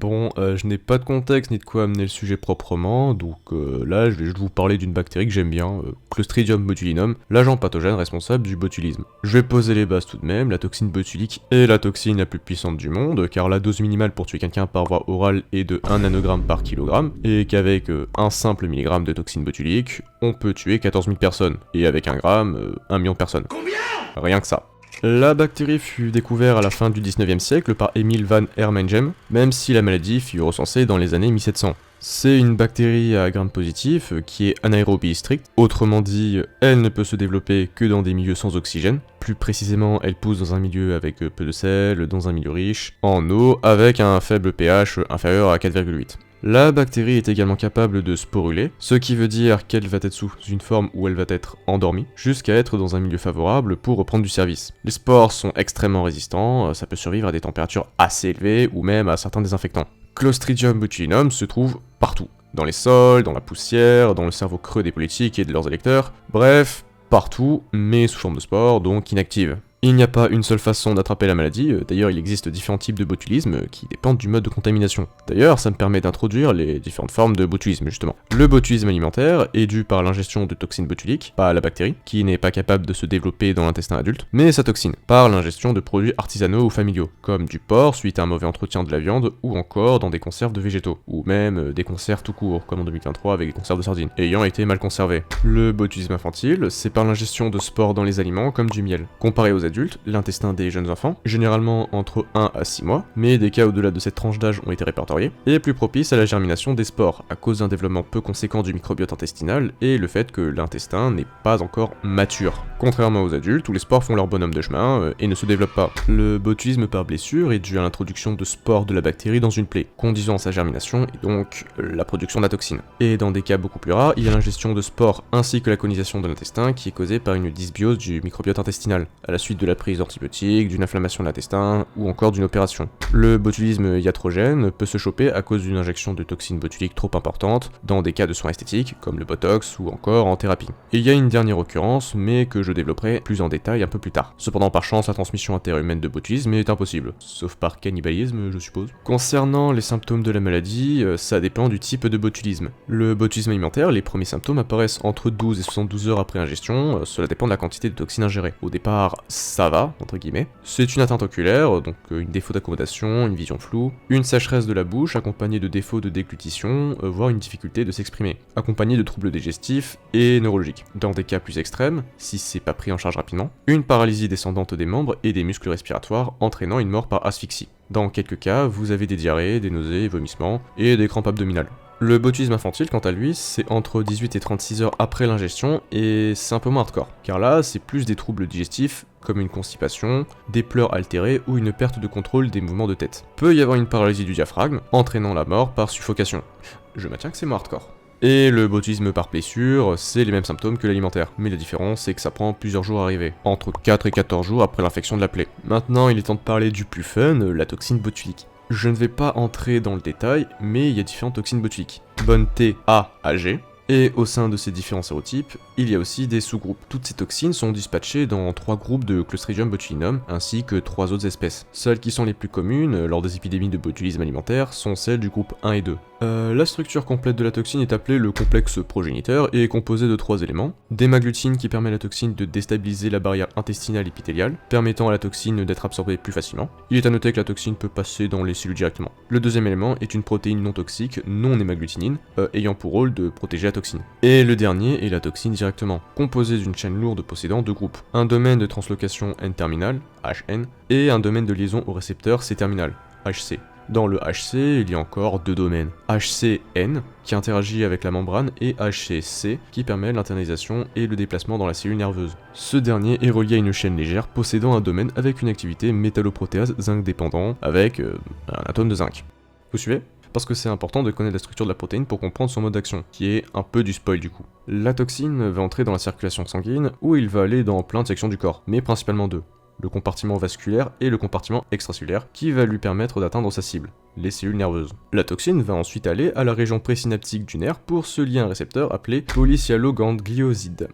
Bon, je n'ai pas de contexte ni de quoi amener le sujet proprement, donc là je vais juste vous parler d'une bactérie que j'aime bien, Clostridium botulinum, l'agent pathogène responsable du botulisme. Je vais poser les bases tout de même, la toxine botulique est la toxine la plus puissante du monde, car la dose minimale pour tuer quelqu'un par voie orale est de 1 nanogramme par kilogramme, et qu'avec un simple milligramme de toxine botulique, on peut tuer 14 000 personnes, et avec 1 gramme, 1 million de personnes. Combien ? Rien que ça. La bactérie fut découverte à la fin du 19e siècle par Emil van Hermengem, même si la maladie fut recensée dans les années 1700. C'est une bactérie à gram positif qui est anaérobie stricte, autrement dit, elle ne peut se développer que dans des milieux sans oxygène. Plus précisément, elle pousse dans un milieu avec peu de sel, dans un milieu riche, en eau, avec un faible pH inférieur à 4,8. La bactérie est également capable de sporuler, ce qui veut dire qu'elle va être sous une forme où elle va être endormie, jusqu'à être dans un milieu favorable pour reprendre du service. Les spores sont extrêmement résistants, ça peut survivre à des températures assez élevées ou même à certains désinfectants. Clostridium botulinum se trouve partout. Dans les sols, dans la poussière, dans le cerveau creux des politiques et de leurs électeurs, bref, partout, mais sous forme de spores, donc inactive. Il n'y a pas une seule façon d'attraper la maladie, d'ailleurs il existe différents types de botulisme qui dépendent du mode de contamination. D'ailleurs ça me permet d'introduire les différentes formes de botulisme justement. Le botulisme alimentaire est dû par l'ingestion de toxines botuliques, pas la bactérie, qui n'est pas capable de se développer dans l'intestin adulte, mais sa toxine, par l'ingestion de produits artisanaux ou familiaux, comme du porc suite à un mauvais entretien de la viande, ou encore dans des conserves de végétaux, ou même des conserves tout court, comme en 2023 avec des conserves de sardines, ayant été mal conservées. Le botulisme infantile, c'est par l'ingestion de spores dans les aliments comme du miel. Comparé aux adultes, l'intestin des jeunes enfants, généralement entre 1 à 6 mois, mais des cas au-delà de cette tranche d'âge ont été répertoriés, est plus propice à la germination des spores, à cause d'un développement peu conséquent du microbiote intestinal et le fait que l'intestin n'est pas encore mature. Contrairement aux adultes, où les spores font leur bonhomme de chemin et ne se développent pas. Le botulisme par blessure est dû à l'introduction de spores de la bactérie dans une plaie, conduisant à sa germination et donc la production de la toxine. Et dans des cas beaucoup plus rares, il y a l'ingestion de spores ainsi que la colonisation de l'intestin qui est causée par une dysbiose du microbiote intestinal, à la suite de la prise d'antibiotiques, d'une inflammation de l'intestin ou encore d'une opération. Le botulisme iatrogène peut se choper à cause d'une injection de toxines botuliques trop importante dans des cas de soins esthétiques comme le botox ou encore en thérapie. Et il y a une dernière occurrence mais que je développerai plus en détail un peu plus tard. Cependant par chance la transmission interhumaine de botulisme est impossible, sauf par cannibalisme je suppose. Concernant les symptômes de la maladie, ça dépend du type de botulisme. Le botulisme alimentaire, les premiers symptômes apparaissent entre 12 et 72 heures après ingestion, cela dépend de la quantité de toxines ingérées. Au départ, ça va, entre guillemets. C'est une atteinte oculaire, donc une défaut d'accommodation, une vision floue, une sécheresse de la bouche accompagnée de défauts de déglutition, voire une difficulté de s'exprimer, accompagnée de troubles digestifs et neurologiques. Dans des cas plus extrêmes, si c'est pas pris en charge rapidement, une paralysie descendante des membres et des muscles respiratoires entraînant une mort par asphyxie. Dans quelques cas, vous avez des diarrhées, des nausées, vomissements et des crampes abdominales. Le botulisme infantile, quant à lui, c'est entre 18 et 36 heures après l'ingestion, et c'est un peu moins hardcore, car là, c'est plus des troubles digestifs, comme une constipation, des pleurs altérés ou une perte de contrôle des mouvements de tête. Peut y avoir une paralysie du diaphragme, entraînant la mort par suffocation. Je maintiens que c'est moins hardcore. Et le botulisme par blessure, c'est les mêmes symptômes que l'alimentaire, mais la différence c'est que ça prend plusieurs jours à arriver, entre 4 et 14 jours après l'infection de la plaie. Maintenant, il est temps de parler du plus fun, la toxine botulique. Je ne vais pas entrer dans le détail, mais il y a différentes toxines botuliques. Bonne T, A, AG. Et au sein de ces différents sérotypes, il y a aussi des sous-groupes. Toutes ces toxines sont dispatchées dans 3 groupes de Clostridium botulinum, ainsi que 3 autres espèces. Celles qui sont les plus communes lors des épidémies de botulisme alimentaire sont celles du groupe 1 et 2. La structure complète de la toxine est appelée le complexe progéniteur et est composée de 3 éléments. D'hémagglutine qui permet à la toxine de déstabiliser la barrière intestinale épithéliale, permettant à la toxine d'être absorbée plus facilement. Il est à noter que la toxine peut passer dans les cellules directement. Le deuxième élément est une protéine non toxique, non hémagglutinine, ayant pour rôle de protéger la toxine. Et le dernier est la toxine directement, composée d'une chaîne lourde possédant 2 groupes. Un domaine de translocation N-terminal, HN, et un domaine de liaison au récepteur C-terminal, HC. Dans le HC, il y a encore 2 domaines. HCN, qui interagit avec la membrane, et HCC, qui permet l'internalisation et le déplacement dans la cellule nerveuse. Ce dernier est relié à une chaîne légère possédant un domaine avec une activité métalloprotéase zinc dépendant, avec un atome de zinc. Vous suivez ? Parce que c'est important de connaître la structure de la protéine pour comprendre son mode d'action, qui est un peu du spoil du coup. La toxine va entrer dans la circulation sanguine, où il va aller dans plein de sections du corps, mais principalement 2. Le compartiment vasculaire et le compartiment extracellulaire, qui va lui permettre d'atteindre sa cible, les cellules nerveuses. La toxine va ensuite aller à la région présynaptique du nerf pour se lier à un récepteur appelé polycyalloganglioside.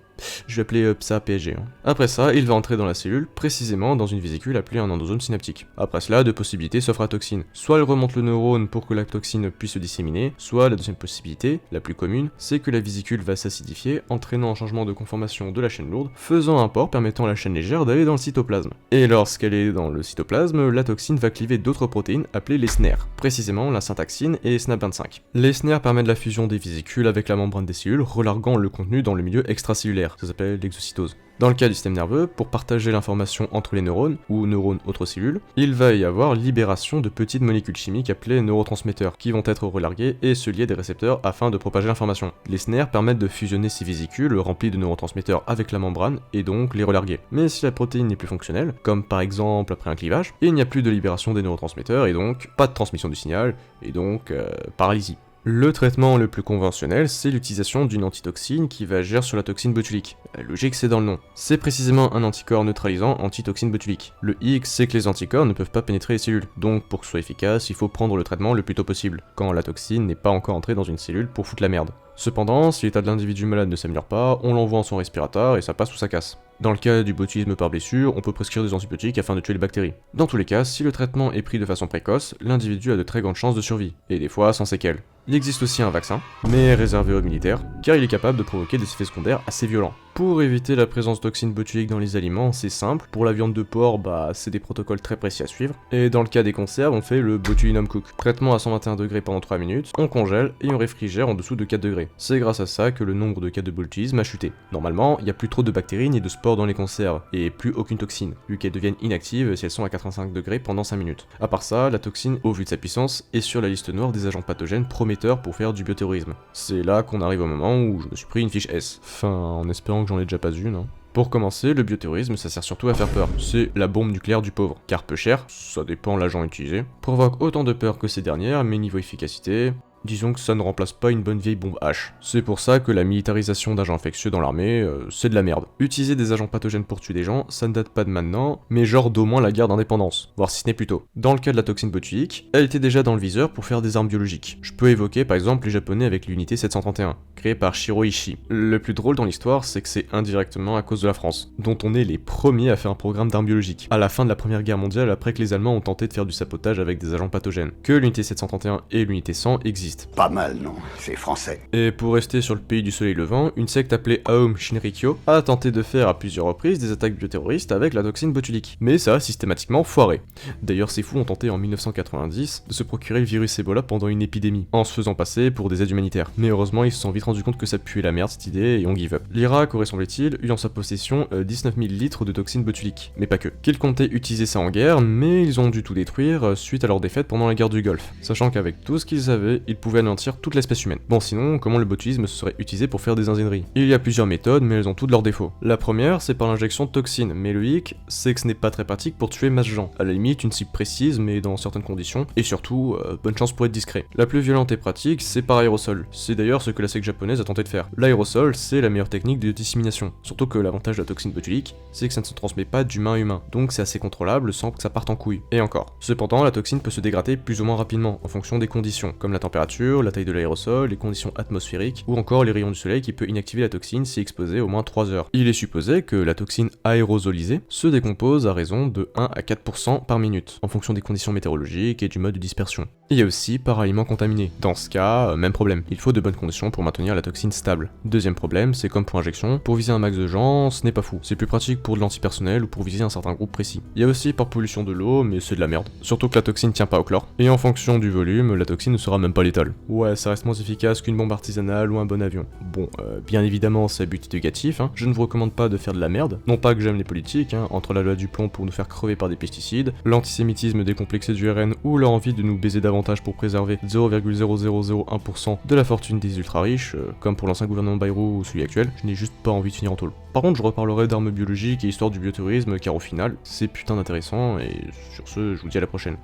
Je vais appeler ça PSG. Hein. Après ça, il va entrer dans la cellule, précisément dans une vésicule appelée un endosome synaptique. Après cela, deux possibilités s'offrent à la toxine. Soit elle remonte le neurone pour que la toxine puisse se disséminer, soit la deuxième possibilité, la plus commune, c'est que la vésicule va s'acidifier, entraînant un changement de conformation de la chaîne lourde, faisant un port permettant à la chaîne légère d'aller dans le cytoplasme. Et lorsqu'elle est dans le cytoplasme, la toxine va cliver d'autres protéines appelées les SNER, précisément la syntaxine et SNAP25. Les SNER permettent la fusion des vésicules avec la membrane des cellules, relarguant le contenu dans le milieu extracellulaire, ça s'appelle l'exocytose. Dans le cas du système nerveux, pour partager l'information entre les neurones, ou neurones autres cellules, il va y avoir libération de petites molécules chimiques appelées neurotransmetteurs, qui vont être relarguées et se lier à des récepteurs afin de propager l'information. Les SNER permettent de fusionner ces vésicules remplies de neurotransmetteurs avec la membrane, et donc les relarguer. Mais si la protéine n'est plus fonctionnelle, comme par exemple après un clivage, il n'y a plus de libération des neurotransmetteurs, et donc pas de transmission du signal, et donc paralysie. Le traitement le plus conventionnel, c'est l'utilisation d'une antitoxine qui va agir sur la toxine botulique. La logique, c'est dans le nom. C'est précisément un anticorps neutralisant antitoxine botulique. Le hic, c'est que les anticorps ne peuvent pas pénétrer les cellules, donc pour que ce soit efficace, il faut prendre le traitement le plus tôt possible, quand la toxine n'est pas encore entrée dans une cellule pour foutre la merde. Cependant, si l'état de l'individu malade ne s'améliore pas, on l'envoie en son respirateur et ça passe ou ça casse. Dans le cas du botulisme par blessure, on peut prescrire des antibiotiques afin de tuer les bactéries. Dans tous les cas, si le traitement est pris de façon précoce, l'individu a de très grandes chances de survie, et des fois sans séquelles. Il existe aussi un vaccin, mais réservé aux militaires, car il est capable de provoquer des effets secondaires assez violents. Pour éviter la présence de toxines botuliques dans les aliments, c'est simple, pour la viande de porc, c'est des protocoles très précis à suivre, et dans le cas des conserves, on fait le botulinum cook. Traitement à 121 degrés pendant 3 minutes, on congèle et on réfrigère en dessous de 4 degrés. C'est grâce à ça que le nombre de cas de botulisme a chuté. Normalement, il n'y a plus trop de bactéries ni de spores dans les conserves, et plus aucune toxine, vu qu'elles deviennent inactives si elles sont à 85 degrés pendant 5 minutes. À part ça, la toxine, au vu de sa puissance, est sur la liste noire des agents pathogènes prometteurs pour faire du bioterrorisme. C'est là qu'on arrive au moment où je me suis pris une fiche S. Enfin, en espérant que j'en ai déjà pas une, hein. Pour commencer, le bioterrorisme, ça sert surtout à faire peur. C'est la bombe nucléaire du pauvre, car peu cher, ça dépend l'agent utilisé, provoque autant de peur que ces dernières, mais niveau efficacité, disons que ça ne remplace pas une bonne vieille bombe H. C'est pour ça que la militarisation d'agents infectieux dans l'armée, c'est de la merde. Utiliser des agents pathogènes pour tuer des gens, ça ne date pas de maintenant, mais genre d'au moins la guerre d'indépendance, voire si ce n'est plus tôt. Dans le cas de la toxine botulique, elle était déjà dans le viseur pour faire des armes biologiques. Je peux évoquer par exemple les japonais avec l'unité 731, créée par Shiro Ishii. Le plus drôle dans l'histoire, c'est que c'est indirectement à cause de la France, dont on est les premiers à faire un programme d'armes biologiques, à la fin de la première guerre mondiale après que les Allemands ont tenté de faire du sabotage avec des agents pathogènes. Que l'unité 731 et l'unité 100 existent. Pas mal, non? C'est français. Et pour rester sur le pays du soleil levant, une secte appelée Aum Shinrikyo a tenté de faire à plusieurs reprises des attaques bioterroristes avec la toxine botulique, mais ça a systématiquement foiré. D'ailleurs, ces fous ont tenté en 1990 de se procurer le virus Ebola pendant une épidémie, en se faisant passer pour des aides humanitaires. Mais heureusement, ils se sont vite rendus compte que ça puait la merde cette idée et on give up. L'Irak aurait semble-t-il eu en sa possession 19 000 litres de toxine botulique, mais pas que. Qu'ils comptaient utiliser ça en guerre, mais ils ont dû tout détruire suite à leur défaite pendant la guerre du Golfe, sachant qu'avec tout ce qu'ils avaient, ils pouvaient anéantir toute l'espèce humaine. Bon sinon, comment le botulisme se serait utilisé pour faire des ingénieries? Il y a plusieurs méthodes, mais elles ont toutes leurs défauts. La première, c'est par l'injection de toxines, mais le hic, c'est que ce n'est pas très pratique pour tuer masse gens. À la limite, une cible précise, mais dans certaines conditions, et surtout, bonne chance pour être discret. La plus violente et pratique, c'est par aérosol. C'est d'ailleurs ce que la secte japonaise a tenté de faire. L'aérosol, c'est la meilleure technique de dissémination. Surtout que l'avantage de la toxine botulique, c'est que ça ne se transmet pas d'humain à humain, donc c'est assez contrôlable sans que ça parte en couille. Et encore. Cependant, la toxine peut se dégrader plus ou moins rapidement, en fonction des conditions, comme la température, la taille de l'aérosol, les conditions atmosphériques, ou encore les rayons du soleil qui peut inactiver la toxine si exposée au moins 3 heures. Il est supposé que la toxine aérosolisée se décompose à raison de 1 à 4% par minute, en fonction des conditions météorologiques et du mode de dispersion. Il y a aussi par aliment contaminé. Dans ce cas, même problème. Il faut de bonnes conditions pour maintenir la toxine stable. Deuxième problème, c'est comme pour injection, pour viser un max de gens, ce n'est pas fou. C'est plus pratique pour de l'antipersonnel ou pour viser un certain groupe précis. Il y a aussi par pollution de l'eau, mais c'est de la merde. Surtout que la toxine tient pas au chlore. Et en fonction du volume, la toxine ne sera même pas létale. Ouais, ça reste moins efficace qu'une bombe artisanale ou un bon avion. Bon, bien évidemment, c'est à but éducatif, hein. Je ne vous recommande pas de faire de la merde. Non pas que j'aime les politiques, hein, entre la loi du plomb pour nous faire crever par des pesticides, l'antisémitisme décomplexé du RN ou leur envie de nous baiser davantage pour préserver 0,0001% de la fortune des ultra riches, comme pour l'ancien gouvernement Bayrou ou celui actuel, je n'ai juste pas envie de finir en tôle. Par contre, je reparlerai d'armes biologiques et histoire du bioterrorisme, car au final, c'est putain d'intéressant, et sur ce, je vous dis à la prochaine.